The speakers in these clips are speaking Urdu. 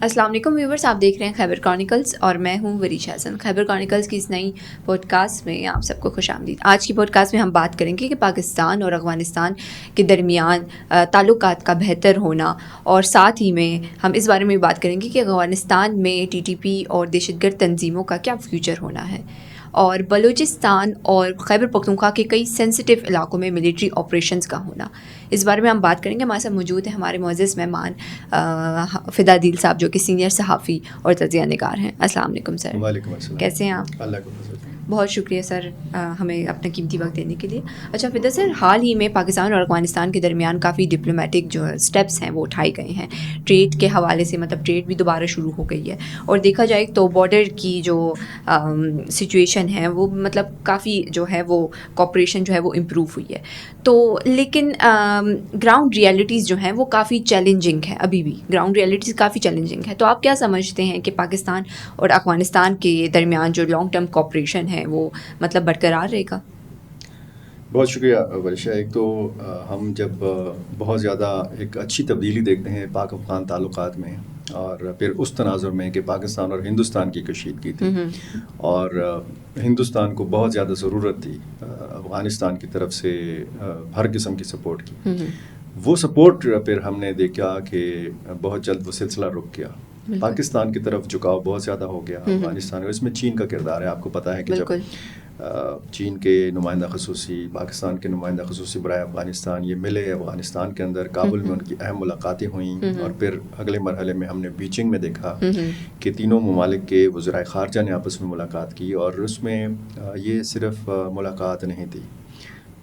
السلام علیکم ویورز، آپ دیکھ رہے ہیں خیبر کرونیکلز اور میں ہوں وریشا حسن۔ خیبر کرونیکلز کی اس نئی پوڈ کاسٹ میں آپ سب کو خوش آمدید۔ آج کی پوڈ کاسٹ میں ہم بات کریں گے کہ پاکستان اور افغانستان کے درمیان تعلقات کا بہتر ہونا، اور ساتھ ہی میں ہم اس بارے میں بھی بات کریں گے کہ افغانستان میں ٹی ٹی پی اور دہشت گرد تنظیموں کا کیا فیوچر ہونا ہے، اور بلوچستان اور خیبر پختونخوا کے کئی سینسٹیو علاقوں میں ملٹری آپریشنز کا ہونا۔ اس بارے میں ہم بات کریں گے۔ ہمارے ساتھ موجود ہیں ہمارے معزز مہمان فدا عدیل صاحب، جو کہ سینئر صحافی اور تجزیہ نگار ہیں۔ السلام علیکم سر۔ وعلیکم السلام۔ کیسے ہیں آپ؟ اللہ کو فضل۔ بہت شکریہ سر ہمیں اپنا قیمتی وقت دینے کے لیے۔ اچھا فدا سر، حال ہی میں پاکستان اور افغانستان کے درمیان کافی ڈپلومیٹک جو اسٹیپس ہیں وہ اٹھائے گئے ہیں ٹریڈ کے حوالے سے، مطلب ٹریڈ بھی دوبارہ شروع ہو گئی ہے، اور دیکھا جائے تو بارڈر کی جو سچویشن ہے وہ مطلب کافی جو ہے وہ کوپریشن جو ہے وہ امپروو ہوئی ہے، تو لیکن گراؤنڈ ریئلٹیز جو ہیں وہ کافی چیلنجنگ ہے، ابھی بھی گراؤنڈ ریئلٹیز کافی چیلنجنگ ہے۔ تو آپ کیا سمجھتے ہیں کہ پاکستان اور افغانستان کے درمیان جو لانگ ٹرم کوپریشن ہے وہ مطلب برقرار رہے گا؟ بہت شکریہ ورشا۔ ایک تو ہم جب بہت زیادہ ایک اچھی تبدیلی دیکھتے ہیں پاک افغان تعلقات میں، اور پھر اس تناظر میں کہ پاکستان اور ہندوستان کی کشیدگی تھی، اور ہندوستان کو بہت زیادہ ضرورت تھی افغانستان کی طرف سے ہر قسم کی سپورٹ کی، وہ سپورٹ پھر ہم نے دیکھا کہ بہت جلد وہ سلسلہ رک گیا۔ پاکستان کی طرف جھکاؤ بہت زیادہ ہو گیا افغانستان، اس میں چین کا کردار ہے۔ آپ کو پتہ ہے کہ جب چین کے نمائندہ خصوصی، پاکستان کے نمائندہ خصوصی برائے افغانستان یہ ملے افغانستان کے اندر، کابل میں ان کی اہم ملاقاتیں ہوئیں، اور پھر اگلے مرحلے میں ہم نے بیجنگ میں دیکھا کہ تینوں ممالک کے وزرائے خارجہ نے آپس میں ملاقات کی، اور اس میں یہ صرف ملاقات نہیں تھی،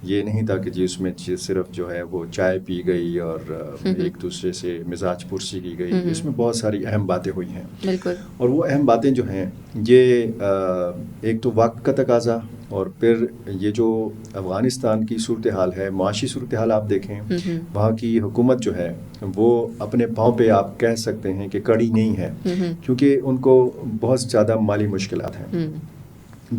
یہ نہیں تھا کہ جی اس میں صرف جو ہے وہ چائے پی گئی اور ایک دوسرے سے مزاج پرسی کی گئی، اس میں بہت ساری اہم باتیں ہوئی ہیں۔ بالکل۔ اور وہ اہم باتیں جو ہیں یہ ایک تو وقت کا تقاضا، اور پھر یہ جو افغانستان کی صورتحال ہے، معاشی صورتحال آپ دیکھیں، وہاں کی حکومت جو ہے وہ اپنے پاؤں پہ آپ کہہ سکتے ہیں کہ کڑی نہیں ہے، کیونکہ ان کو بہت زیادہ مالی مشکلات ہیں۔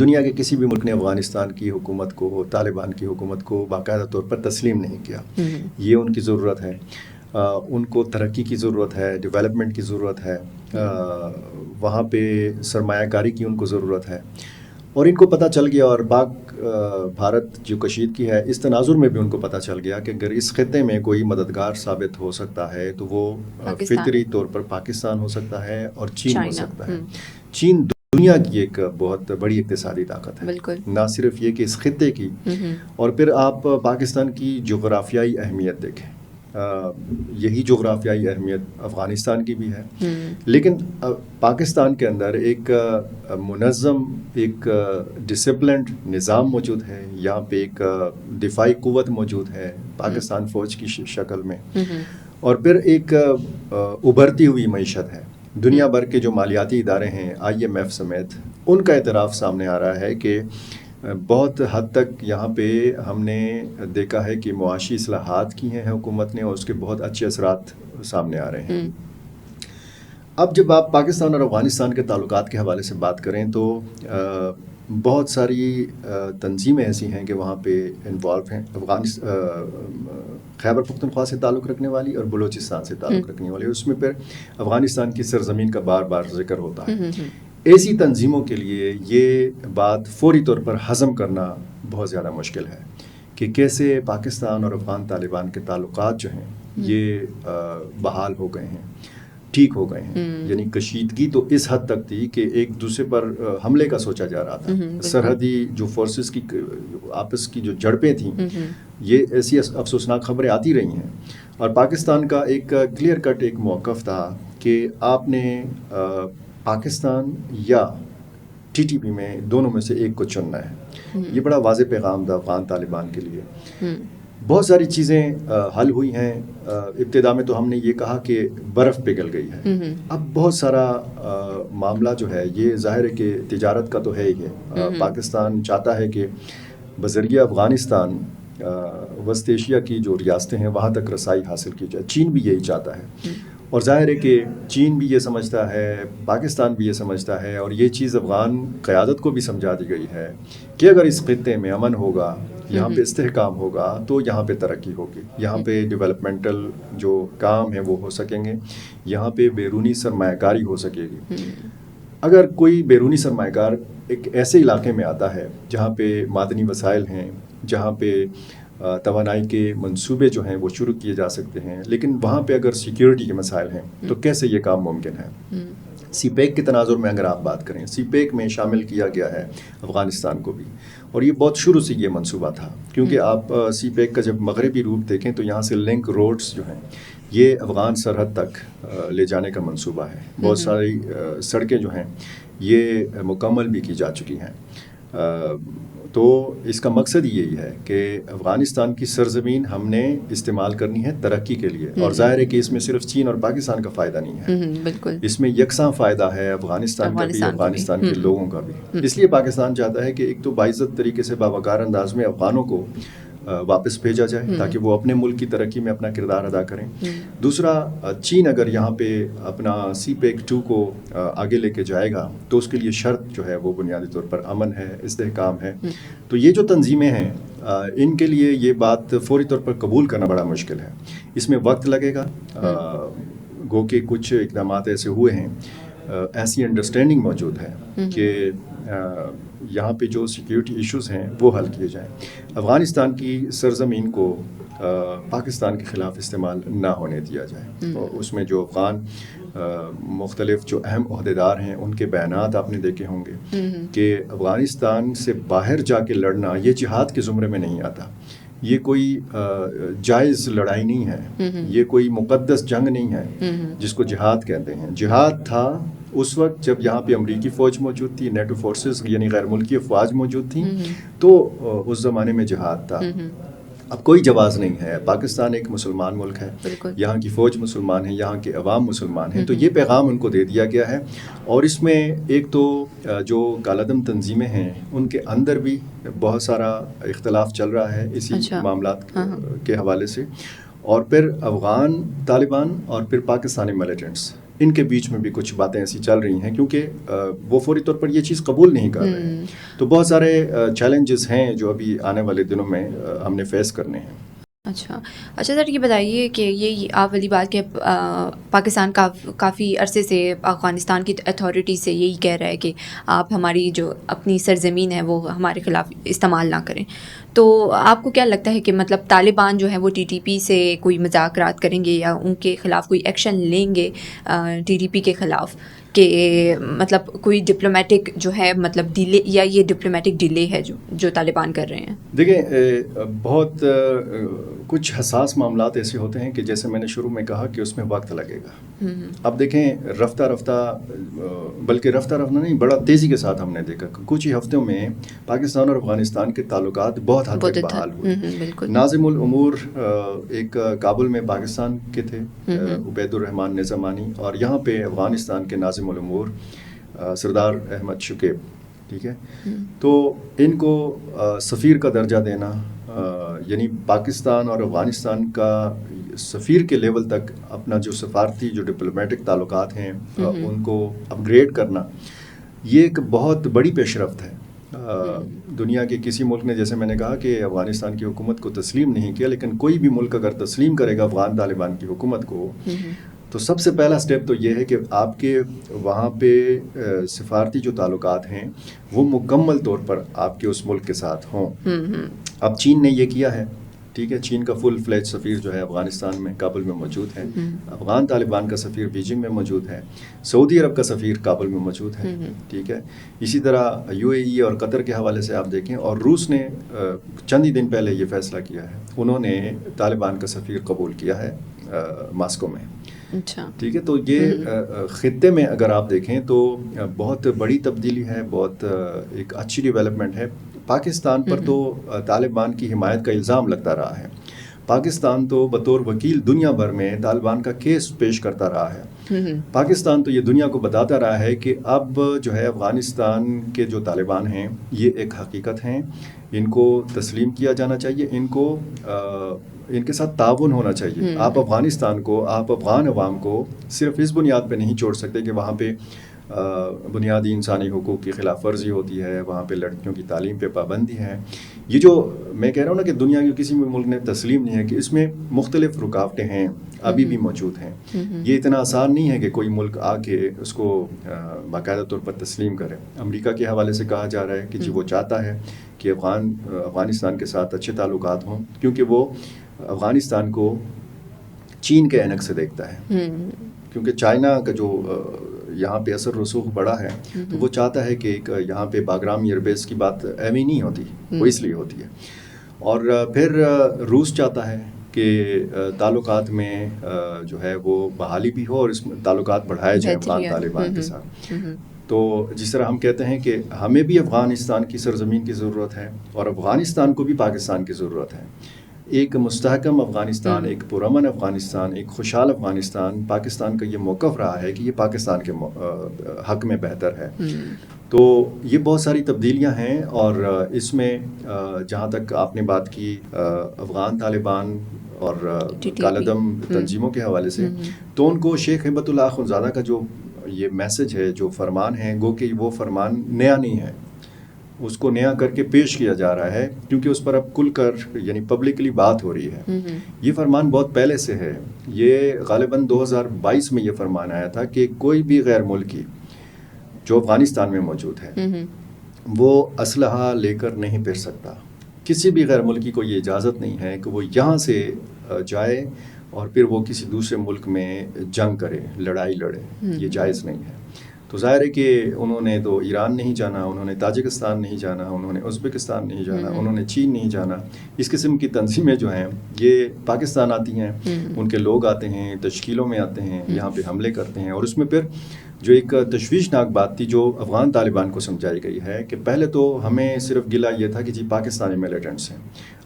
دنیا کے کسی بھی ملک نے افغانستان کی حکومت کو، طالبان کی حکومت کو باقاعدہ طور پر تسلیم نہیں کیا۔ یہ ان کی ضرورت ہے، ان کو ترقی کی ضرورت ہے، ڈیولپمنٹ کی ضرورت ہے، وہاں پہ سرمایہ کاری کی ان کو ضرورت ہے، اور ان کو پتہ چل گیا، اور پاک بھارت جو کشیدگی ہے اس تناظر میں بھی ان کو پتہ چل گیا کہ اگر اس خطے میں کوئی مددگار ثابت ہو سکتا ہے تو وہ فطری طور پر پاکستان ہو سکتا ہے اور چین ہو سکتا ہے۔ چین دنیا کی ایک بہت بڑی اقتصادی طاقت ہے، نہ صرف یہ کہ اس خطے کی، اور پھر آپ پاکستان کی جغرافیائی اہمیت دیکھیں، یہی جغرافیائی اہمیت افغانستان کی بھی ہے، لیکن پاکستان کے اندر ایک منظم، ایک ڈسپلنڈ نظام موجود ہے، یہاں پہ ایک دفاعی قوت موجود ہے پاکستان فوج کی شکل میں، اور پھر ایک ابھرتی ہوئی معیشت ہے۔ دنیا بھر کے جو مالیاتی ادارے ہیں، آئی ایم ایف سمیت، ان کا اعتراف سامنے آ رہا ہے کہ بہت حد تک یہاں پہ ہم نے دیکھا ہے کہ معاشی اصلاحات کی ہیں حکومت نے، اور اس کے بہت اچھے اثرات سامنے آ رہے ہیں۔ اب جب آپ پاکستان اور افغانستان کے تعلقات کے حوالے سے بات کریں تو بہت ساری تنظیمیں ایسی ہیں کہ وہاں پہ انوالو ہیں، خیبر پختونخوا سے تعلق رکھنے والی اور بلوچستان سے تعلق رکھنے والی، اس میں پھر افغانستان کی سرزمین کا بار بار ذکر ہوتا ہے۔ ایسی تنظیموں کے لیے یہ بات فوری طور پر ہضم کرنا بہت زیادہ مشکل ہے کہ کیسے پاکستان اور افغان طالبان کے تعلقات جو ہیں یہ بحال ہو گئے ہیں، ٹھیک ہو گئے ہیں۔ یعنی کشیدگی تو اس حد تک تھی کہ ایک دوسرے پر حملے کا سوچا جا رہا تھا، سرحدی جو فورسز کی آپس کی جو جھڑپیں تھیں، یہ ایسی افسوسناک خبریں آتی رہی ہیں، اور پاکستان کا ایک کلیئر کٹ ایک موقف تھا کہ آپ نے پاکستان یا ٹی ٹی پی میں دونوں میں سے ایک کو چننا ہے۔ یہ بڑا واضح پیغام تھا افغان طالبان کے لیے۔ بہت ساری چیزیں حل ہوئی ہیں۔ ابتدا میں تو ہم نے یہ کہا کہ برف پگھل گئی ہے، اب بہت سارا معاملہ جو ہے یہ ظاہر ہے کہ تجارت کا تو ہے ہی ہے۔ پاکستان چاہتا ہے کہ بذریعہ افغانستان وسط ایشیا کی جو ریاستیں ہیں وہاں تک رسائی حاصل کی جائے، چین بھی یہی چاہتا ہے، اور ظاہر ہے کہ چین بھی یہ سمجھتا ہے، پاکستان بھی یہ سمجھتا ہے، اور یہ چیز افغان قیادت کو بھی سمجھا دی گئی ہے کہ اگر اس خطے میں امن ہوگا، یہاں پہ استحکام ہوگا تو یہاں پہ ترقی ہوگی, یہاں پہ ڈیولپمنٹل جو کام ہیں وہ ہو سکیں گے, یہاں پہ بیرونی سرمایہ کاری ہو سکے گی. اگر کوئی بیرونی سرمایہ کار ایک ایسے علاقے میں آتا ہے جہاں پہ معدنی وسائل ہیں, جہاں پہ توانائی کے منصوبے جو ہیں وہ شروع کیے جا سکتے ہیں, لیکن وہاں پہ اگر سیکیورٹی کے مسائل ہیں تو کیسے یہ کام ممکن ہے؟ سی پیک کے تناظر میں اگر آپ بات کریں, سی پیک میں شامل کیا گیا ہے افغانستان کو بھی, اور یہ بہت شروع سے یہ منصوبہ تھا, کیونکہ آپ سی پیک کا جب مغربی روپ دیکھیں تو یہاں سے لنک روڈز جو ہیں یہ افغان سرحد تک لے جانے کا منصوبہ ہے. بہت ساری سڑکیں جو ہیں یہ مکمل بھی کی جا چکی ہیں. تو اس کا مقصد یہی ہے کہ افغانستان کی سرزمین ہم نے استعمال کرنی ہے ترقی کے لیے, اور ظاہر ہے کہ اس میں صرف چین اور پاکستان کا فائدہ نہیں ہے, بالکل اس میں یکساں فائدہ ہے افغانستان کا بھی, افغانستان کے لوگوں کا بھی. اس لیے پاکستان چاہتا ہے کہ ایک تو باعزت طریقے سے باوقار انداز میں افغانوں کو واپس بھیجا جائے تاکہ وہ اپنے ملک کی ترقی میں اپنا کردار ادا کریں. دوسرا, چین اگر یہاں پہ اپنا سی پیک 2 کو آگے لے کے جائے گا تو اس کے لیے شرط جو ہے وہ بنیادی طور پر امن ہے, استحکام ہے. تو یہ جو تنظیمیں ہیں ان کے لیے یہ بات فوری طور پر قبول کرنا بڑا مشکل ہے, اس میں وقت لگے گا. گو کہ کچھ اقدامات ایسے ہوئے ہیں, ایسی انڈرسٹینڈنگ موجود ہے کہ یہاں پہ جو سیکیورٹی ایشوز ہیں وہ حل کیے جائیں. افغانستان کی سرزمین کو پاکستان کے خلاف استعمال نہ ہونے دیا جائے. اس میں جو افغان مختلف جو اہم عہدیدار ہیں ان کے بیانات آپ نے دیکھے ہوں گے کہ افغانستان سے باہر جا کے لڑنا یہ جہاد کے زمرے میں نہیں آتا, یہ کوئی جائز لڑائی نہیں ہے, یہ کوئی مقدس جنگ نہیں ہے جس کو جہاد کہتے ہیں. جہاد تھا اس وقت جب یہاں پہ امریکی فوج موجود تھی, نیٹو فورسز یعنی غیر ملکی افواج موجود تھیں, تو اس زمانے میں جہاد تھا. اب کوئی جواز نہیں ہے, پاکستان ایک مسلمان ملک ہے, یہاں کی فوج مسلمان ہے, یہاں کے عوام مسلمان ہیں, تو یہ پیغام ان کو دے دیا گیا ہے. اور اس میں ایک تو جو کالعدم تنظیمیں ہیں ان کے اندر بھی بہت سارا اختلاف چل رہا ہے اسی معاملات کے حوالے سے, اور پھر افغان طالبان اور پھر پاکستانی ملیٹنٹس ان کے بیچ میں بھی کچھ باتیں ایسی چل رہی ہیں کیونکہ وہ فوری طور پر یہ چیز قبول نہیں کر رہے ہیں. تو بہت سارے چیلنجز ہیں جو ابھی آنے والے دنوں میں ہم نے فیس کرنے ہیں. اچھا سر, یہ بتائیے کہ یہ آپ والی بات کہ پاکستان کافی عرصے سے افغانستان کی اتھارٹی سے یہی کہہ رہا ہے کہ آپ ہماری جو اپنی سرزمین ہے وہ ہمارے خلاف استعمال نہ کریں, تو آپ کو کیا لگتا ہے کہ مطلب طالبان جو ہے وہ ٹی ٹی پی سے کوئی مذاکرات کریں گے یا ان کے خلاف کوئی ایکشن لیں گے ٹی ٹی پی کے خلاف, کہ مطلب کوئی ڈپلومیٹک جو ہے مطلب ڈیلے, یا یہ ڈپلومیٹک ڈیلے ہے جو طالبان کر رہے ہیں؟ دیکھیں, بہت کچھ حساس معاملات ایسے ہوتے ہیں کہ جیسے میں نے شروع میں کہا کہ اس میں وقت لگے گا. اب دیکھیں رفتہ بلکہ رفتہ نہیں, بڑا تیزی کے ساتھ ہم نے دیکھا کچھ ہی ہفتوں میں پاکستان اور افغانستان کے تعلقات بہت حد تک بحال ہوئے. ناظم الامور ایک کابل میں پاکستان کے تھے, عبید الرحمان نظامانی, اور یہاں پہ افغانستان کے ناظم الامور سردار احمد شکیب, ٹھیک ہے. تو ان کو سفیر کا درجہ دینا, یعنی پاکستان اور افغانستان کا سفیر کے لیول تک اپنا جو سفارتی جو ڈپلومیٹک تعلقات ہیں ان کو اپ گریڈ کرنا, یہ ایک بہت بڑی پیش رفت ہے. دنیا کے کسی ملک نے, جیسے میں نے کہا کہ افغانستان کی حکومت کو تسلیم نہیں کیا, لیکن کوئی بھی ملک اگر تسلیم کرے گا افغان طالبان کی حکومت کو تو سب سے پہلا سٹیپ تو یہ ہے کہ آپ کے وہاں پہ سفارتی جو تعلقات ہیں وہ مکمل طور پر آپ کے اس ملک کے ساتھ ہوں. اب چین نے یہ کیا ہے, ٹھیک ہے, چین کا فل فلیج سفیر جو ہے افغانستان میں کابل میں موجود ہے, افغان طالبان کا سفیر بیجنگ میں موجود ہے, سعودی عرب کا سفیر کابل میں موجود ہے, ٹھیک ہے. اسی طرح یو اے ای اور قطر کے حوالے سے آپ دیکھیں, اور روس نے چند ہی دن پہلے یہ فیصلہ کیا ہے, انہوں نے طالبان کا سفیر قبول کیا ہے ماسکو میں. اچھا, ٹھیک ہے. تو یہ خطے میں اگر آپ دیکھیں تو بہت بڑی تبدیلی ہے, بہت ایک اچھی ڈیولپمنٹ ہے. پاکستان پر تو طالبان کی حمایت کا الزام لگتا رہا ہے. پاکستان تو بطور وکیل دنیا بھر میں طالبان کا کیس پیش کرتا رہا ہے. پاکستان تو یہ دنیا کو بتاتا رہا ہے کہ اب جو ہے افغانستان کے جو طالبان ہیں یہ ایک حقیقت ہیں, ان کو تسلیم کیا جانا چاہیے, ان کے ساتھ تعاون ہونا چاہیے. آپ افغانستان کو, آپ افغان عوام کو صرف اس بنیاد پہ نہیں چھوڑ سکتے کہ وہاں پہ بنیادی انسانی حقوق کی خلاف ورزی ہوتی ہے, وہاں پہ لڑکیوں کی تعلیم پہ پابندی ہے, یہ جو میں کہہ رہا ہوں نا کہ دنیا کے کسی بھی ملک نے تسلیم نہیں ہے کہ اس میں مختلف رکاوٹیں ہیں ابھی بھی موجود ہیں. یہ اتنا آسان نہیں ہے کہ کوئی ملک آ کے اس کو باقاعدہ طور پر تسلیم کرے. امریکہ کے حوالے سے کہا جا رہا ہے کہ جی وہ چاہتا ہے کہ افغانستان کے ساتھ اچھے تعلقات ہوں کیونکہ وہ افغانستان کو چین کے عینک سے دیکھتا ہے, کیونکہ چائنا کا جو یہاں پہ اثر رسوخ بڑا ہے تو وہ چاہتا ہے کہ ایک یہاں پہ باگرام ایئر بیس کی بات اہم ہی نہیں ہوتی, وہ اس لیے ہوتی ہے. اور پھر روس چاہتا ہے کہ تعلقات میں جو ہے وہ بحالی بھی ہو اور اس میں تعلقات بڑھائے جائیں افغان طالبان کے ساتھ. تو جس طرح ہم کہتے ہیں کہ ہمیں بھی افغانستان کی سرزمین کی ضرورت ہے اور افغانستان کو بھی پاکستان کی ضرورت ہے. ایک مستحکم افغانستان, ایک پرامن افغانستان, ایک خوشحال افغانستان پاکستان کا یہ موقف رہا ہے کہ یہ پاکستان کے حق میں بہتر ہے. تو یہ بہت ساری تبدیلیاں ہیں اور اس میں جہاں تک آپ نے بات کی افغان طالبان اور کالعدم تنظیموں کے حوالے سے, تو ان کو شیخ ہیبت اللہ اخندزادہ کا جو یہ میسج ہے, جو فرمان ہے, گو کہ وہ فرمان نیا نہیں ہے, اس کو نیا کر کے پیش کیا جا رہا ہے کیونکہ اس پر اب کھل کر یعنی پبلکلی بات ہو رہی ہے. یہ فرمان بہت پہلے سے ہے, یہ غالباً 2022 میں یہ فرمان آیا تھا کہ کوئی بھی غیر ملکی جو افغانستان میں موجود ہے وہ اسلحہ لے کر نہیں پھر سکتا. کسی بھی غیر ملکی کو یہ اجازت نہیں ہے کہ وہ یہاں سے جائے اور پھر وہ کسی دوسرے ملک میں جنگ کرے, لڑائی لڑے, یہ جائز نہیں ہے. تو ظاہر ہے کہ انہوں نے تو ایران نہیں جانا, انہوں نے تاجکستان نہیں جانا, انہوں نے ازبکستان نہیں جانا, انہوں نے چین نہیں جانا. اس قسم کی تنظیمیں جو ہیں یہ پاکستان آتی ہیں, ان کے لوگ آتے ہیں, تشکیلوں میں آتے ہیں, یہاں پہ حملے کرتے ہیں. اور اس میں پھر جو ایک تشویشناک بات تھی جو افغان طالبان کو سمجھائی گئی ہے کہ پہلے تو ہمیں صرف گلہ یہ تھا کہ جی پاکستانی ملیٹنٹس ہیں,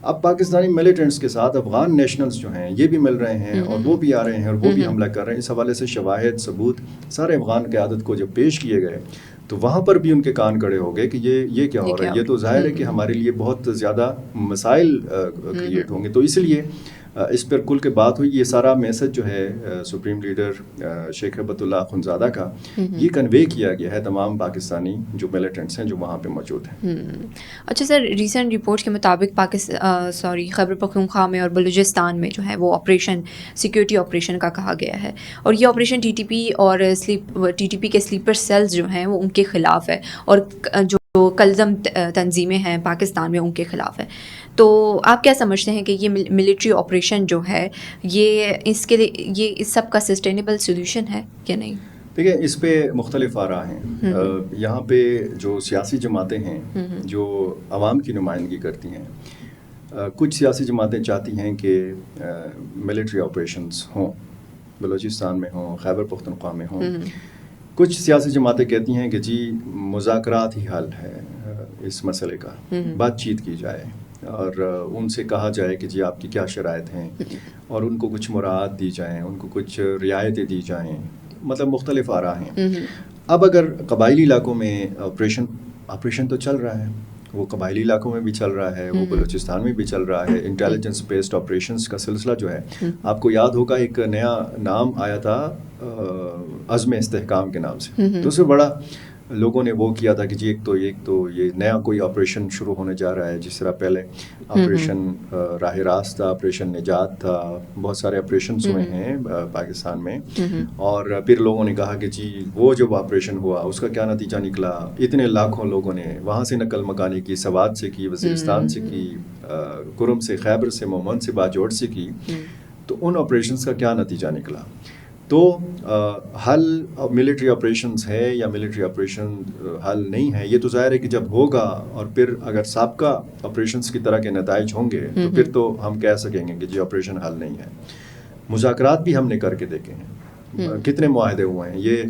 اب پاکستانی ملیٹنٹس کے ساتھ افغان نیشنلز جو ہیں یہ بھی مل رہے ہیں اور وہ بھی آ رہے ہیں اور وہ بھی حملہ کر رہے ہیں. اس حوالے سے شواہد ثبوت سارے افغان قیادت کو جب پیش کیے گئے تو وہاں پر بھی ان کے کان کڑے ہو گئے کہ یہ کیا ہو رہا ہے. یہ تو ظاہر ہے کہ ہمارے لیے بہت زیادہ مسائل کریٹ ہوں گے. تو اس لیے اس پر کل کے بات ہوئی. یہ سارا میسج جو ہے سپریم لیڈر شیخ ہیبت اللہ اخندزادہ کا یہ کنوے کیا گیا ہے تمام پاکستانی جو ملیٹنٹس ہیں جو وہاں پہ موجود ہیں. اچھا سر, ریسنٹ رپورٹ کے مطابق خیبر پختونخوا میں اور بلوچستان میں جو ہے وہ آپریشن سیکیورٹی آپریشن کا کہا گیا ہے, اور یہ آپریشن ٹی ٹی پی اور ٹی ٹی پی کے سلیپر سیلز جو ہیں وہ ان کے خلاف ہے, اور جو کلزم تنظیمیں ہیں پاکستان میں ان کے خلاف ہے. تو آپ کیا سمجھتے ہیں کہ یہ ملٹری آپریشن جو ہے یہ اس کے لیے یہ اس سب کا سسٹینیبل سولوشن ہے یا نہیں؟ دیکھیں اس پہ مختلف آراء ہیں. یہاں پہ جو سیاسی جماعتیں ہیں جو عوام کی نمائندگی کرتی ہیں, کچھ سیاسی جماعتیں چاہتی ہیں کہ ملٹری آپریشنز ہوں, بلوچستان میں ہوں, خیبر پختونخوا میں ہوں. کچھ سیاسی جماعتیں کہتی ہیں کہ جی مذاکرات ہی حل ہے اس مسئلے کا, بات چیت کی جائے اور ان سے کہا جائے کہ جی آپ کی کیا شرائط ہیں اور ان کو کچھ مراعات دی جائیں, ان کو کچھ رعایتیں دی جائیں. مطلب مختلف آراء ہیں. اب اگر قبائلی علاقوں میں آپریشن تو چل رہا ہے, وہ قبائلی علاقوں میں بھی چل رہا ہے, وہ بلوچستان میں بھی چل رہا ہے. انٹیلیجنس بیسڈ آپریشنز کا سلسلہ جو ہے, آپ کو یاد ہوگا ایک نیا نام آیا تھا عزم استحکام کے نام سے. تو اس سے بڑا لوگوں نے وہ کیا تھا کہ جی ایک تو یہ نیا کوئی آپریشن شروع ہونے جا رہا ہے, جس طرح پہلے آپریشن راہ راست تھا, آپریشن نجات تھا, بہت سارے آپریشنز ہوئے ہیں پاکستان میں. اور پھر لوگوں نے کہا کہ جی وہ جب آپریشن ہوا اس کا کیا نتیجہ نکلا, اتنے لاکھوں لوگوں نے وہاں سے نقل مکانی کی, سوات سے کی, وزیرستان سے کی, کرم سے, خیبر سے, مومند سے, باجوڑ سے کی. تو ان آپریشنز کا کیا نتیجہ نکلا؟ تو حل ملٹری آپریشنز ہے یا ملٹری آپریشن حل نہیں ہے, یہ تو ظاہر ہے کہ جب ہوگا اور پھر اگر سابقہ آپریشنز کی طرح کے نتائج ہوں گے تو پھر تو ہم کہہ سکیں گے کہ جی آپریشن حل نہیں ہے. مذاکرات بھی ہم نے کر کے دیکھے ہیں, کتنے معاہدے ہوئے ہیں. یہ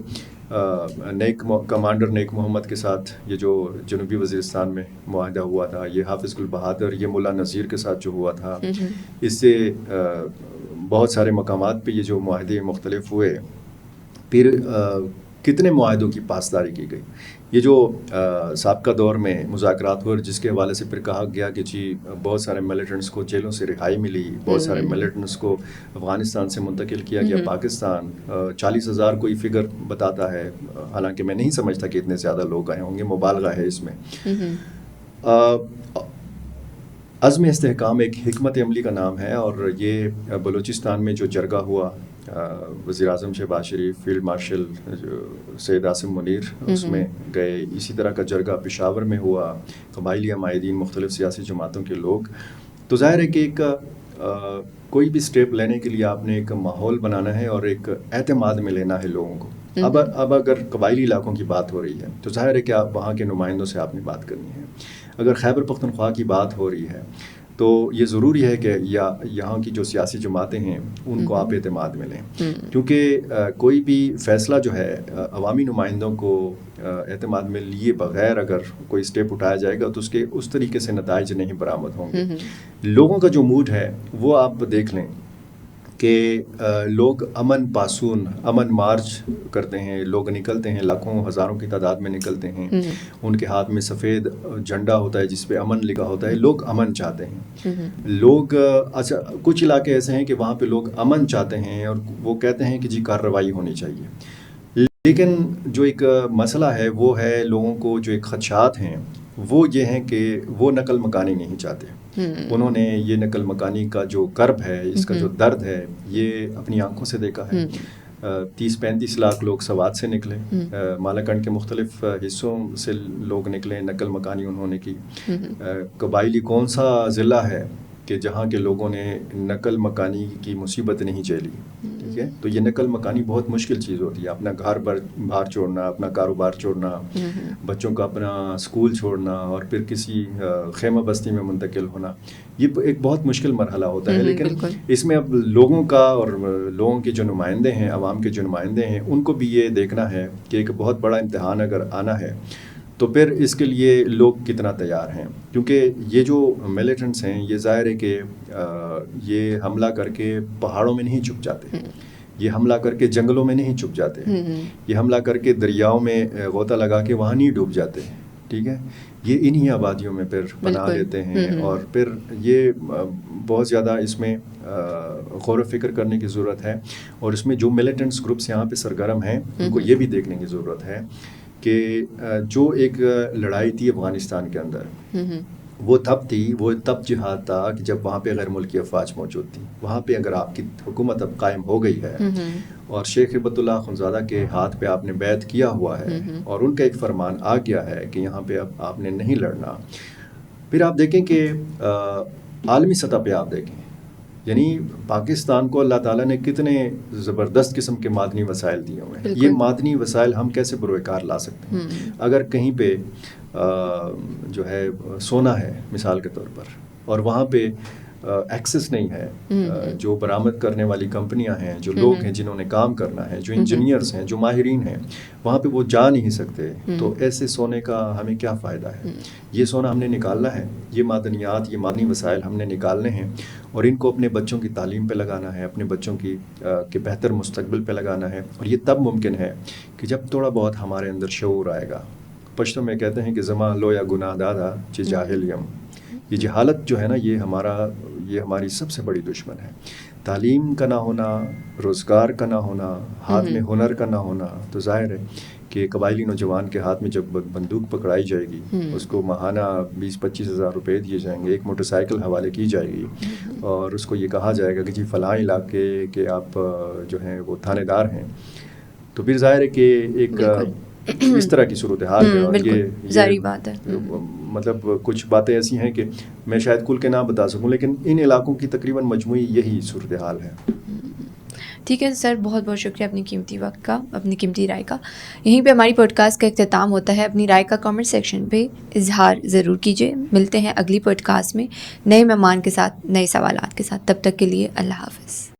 کمانڈر نیک محمد کے ساتھ یہ جو جنوبی وزیرستان میں معاہدہ ہوا تھا, یہ حافظ گل بہادر, یہ ملا نذیر کے ساتھ جو ہوا تھا, اس سے بہت سارے مقامات پہ یہ جو معاہدے مختلف ہوئے, پھر کتنے معاہدوں کی پاسداری کی گئی. یہ جو سابقہ دور میں مذاکرات ہوئے جس کے حوالے سے پھر کہا گیا کہ جی بہت سارے ملیٹنٹس کو جیلوں سے رہائی ملی, بہت سارے ملیٹنٹس کو افغانستان سے منتقل کیا گیا پاکستان. 40,000 کوئی فگر بتاتا ہے, حالانکہ میں نہیں سمجھتا کہ اتنے زیادہ لوگ آئے ہوں گے, مبالغہ ہے اس میں. عزم استحکام ایک حکمت عملی کا نام ہے، اور یہ بلوچستان میں جو جرگہ ہوا وزیر اعظم شہباز شریف، فیلڈ مارشل سید عاصم منیر اس میں گئے، اسی طرح کا جرگہ پشاور میں ہوا، قبائلی عمائدین، مختلف سیاسی جماعتوں کے لوگ. تو ظاہر ہے کہ ایک کوئی بھی اسٹیپ لینے کے لیے آپ نے ایک ماحول بنانا ہے اور ایک اعتماد میں لینا ہے لوگوں کو. اب اگر قبائلی علاقوں کی بات ہو رہی ہے تو ظاہر ہے کہ آپ وہاں کے نمائندوں سے آپ نے بات کرنی ہے. اگر خیبر پختونخوا کی بات ہو رہی ہے تو یہ ضروری ہے کہ یہاں کی جو سیاسی جماعتیں ہیں ان کو آپ اعتماد میں لیں، کیونکہ کوئی بھی فیصلہ جو ہے عوامی نمائندوں کو اعتماد میں لیے بغیر اگر کوئی اسٹیپ اٹھایا جائے گا تو اس کے اس طریقے سے نتائج نہیں برآمد ہوں گے. لوگوں کا جو موڈ ہے وہ آپ دیکھ لیں کہ لوگ امن پاسون، امن مارچ کرتے ہیں، لوگ نکلتے ہیں، لاکھوں ہزاروں کی تعداد میں نکلتے ہیں، ان کے ہاتھ میں سفید جھنڈا ہوتا ہے جس پہ امن لکھا ہوتا ہے. لوگ امن چاہتے ہیں. لوگ اچھا کچھ علاقے ایسے ہیں کہ وہاں پہ لوگ امن چاہتے ہیں اور وہ کہتے ہیں کہ جی کارروائی ہونی چاہیے. لیکن جو ایک مسئلہ ہے وہ ہے لوگوں کو جو ایک خدشات ہیں وہ یہ ہیں کہ وہ نقل مکانی نہیں چاہتے. انہوں نے یہ نقل مکانی کا جو کرب ہے، اس کا جو درد ہے، یہ اپنی آنکھوں سے دیکھا ہے. 30-35 لاکھ لوگ سوات سے نکلے، مالاکنڈ کے مختلف حصوں سے لوگ نکلے، نقل مکانی انہوں نے کی. قبائلی کون سا ضلع ہے کہ جہاں کے لوگوں نے نقل مکانی کی مصیبت نہیں جھیلی؟ ٹھیک ہے، تو یہ نقل مکانی بہت مشکل چیز ہوتی ہے. اپنا گھر باہر چھوڑنا، اپنا کاروبار چھوڑنا، بچوں کا اپنا اسکول چھوڑنا اور پھر کسی خیمہ بستی میں منتقل ہونا، یہ ایک بہت مشکل مرحلہ ہوتا ہے. لیکن اس میں اب لوگوں کا اور لوگوں کے جو نمائندے ہیں، عوام کے جو نمائندے ہیں، ان کو بھی یہ دیکھنا ہے کہ ایک بہت بڑا امتحان اگر آنا ہے تو پھر اس کے لیے لوگ کتنا تیار ہیں. کیونکہ یہ جو ملیٹنٹس ہیں یہ ظاہر ہے کہ یہ حملہ کر کے پہاڑوں میں نہیں چھپ جاتے، یہ حملہ کر کے جنگلوں میں نہیں چھپ جاتے، یہ حملہ کر کے دریاؤں میں غوطہ لگا کے وہاں نہیں ڈوب جاتے. ٹھیک ہے، یہ انہی آبادیوں میں پھر پناہ لیتے ہیں. اور پھر یہ بہت زیادہ اس میں غور و فکر کرنے کی ضرورت ہے. اور اس میں جو ملیٹنٹس گروپس یہاں پہ سرگرم ہیں ان کو یہ بھی دیکھنے کی ضرورت ہے کہ جو ایک لڑائی تھی افغانستان کے اندر، وہ تب جہاد تھا کہ جب وہاں پہ غیر ملکی افواج موجود تھی. وہاں پہ اگر آپ کی حکومت اب قائم ہو گئی ہے اور شیخ ہبت اللہ اخندزادہ کے ہاتھ پہ آپ نے بیعت کیا ہوا ہے اور ان کا ایک فرمان آ گیا ہے کہ یہاں پہ اب آپ نے نہیں لڑنا، پھر آپ دیکھیں کہ عالمی سطح پہ آپ دیکھیں یعنی پاکستان کو اللہ تعالیٰ نے کتنے زبردست قسم کے معدنی وسائل دیے ہوئے ہیں. یہ معدنی وسائل ہم کیسے بروئے کار لا سکتے ہیں؟ اگر کہیں پہ جو ہے سونا ہے مثال کے طور پر اور وہاں پہ ایکسس نہیں ہے، جو برآمد کرنے والی کمپنیاں ہیں، جو لوگ ہیں جنہوں نے کام کرنا ہے، جو انجینئرز ہیں، جو ماہرین ہیں، وہاں پہ وہ جا نہیں سکتے، تو ایسے سونے کا ہمیں کیا فائدہ ہے؟ یہ سونا ہم نے نکالنا ہے، یہ معدنیات، یہ معدنی وسائل ہم نے نکالنے ہیں اور ان کو اپنے بچوں کی تعلیم پہ لگانا ہے، اپنے بچوں کے بہتر مستقبل پہ لگانا ہے. اور یہ تب ممکن ہے کہ جب تھوڑا بہت ہمارے اندر شعور آئے گا. پشتو میں کہتے ہیں کہ زماں لو یا گناہ دادا چی جاہل یم. یہ جہالت جو ہے نا یہ ہماری سب سے بڑی دشمن ہے. تعلیم کا نہ ہونا، روزگار کا نہ ہونا، ہاتھ میں ہنر کا نہ ہونا، تو ظاہر ہے کہ قبائلی نوجوان کے ہاتھ میں جب بندوق پکڑائی جائے گی، اس کو ماہانہ 20-25 ہزار روپے دیے جائیں گے، ایک موٹر سائیکل حوالے کی جائے گی اور اس کو یہ کہا جائے گا کہ جی فلاں علاقے کے آپ جو ہیں وہ تھانے دار ہیں، تو پھر ظاہر ہے کہ ایک اس طرح کی صورتحال ہے. اور یہ ظاہری بات ہے، مطلب کچھ باتیں ایسی ہیں کہ میں شاید کھل کے نہ بتا سکوں، لیکن ان علاقوں کی تقریباً مجموعی یہی صورتحال ہے. ٹھیک ہے سر، بہت بہت شکریہ اپنی قیمتی وقت کا، اپنی قیمتی رائے کا. یہیں پہ ہماری پوڈ کاسٹ کا اختتام ہوتا ہے. اپنی رائے کا کامنٹ سیکشن پہ اظہار ضرور کیجیے. ملتے ہیں اگلی پوڈ کاسٹ میں نئے مہمان کے ساتھ، نئے سوالات کے ساتھ. تب تک کے لیے اللہ حافظ.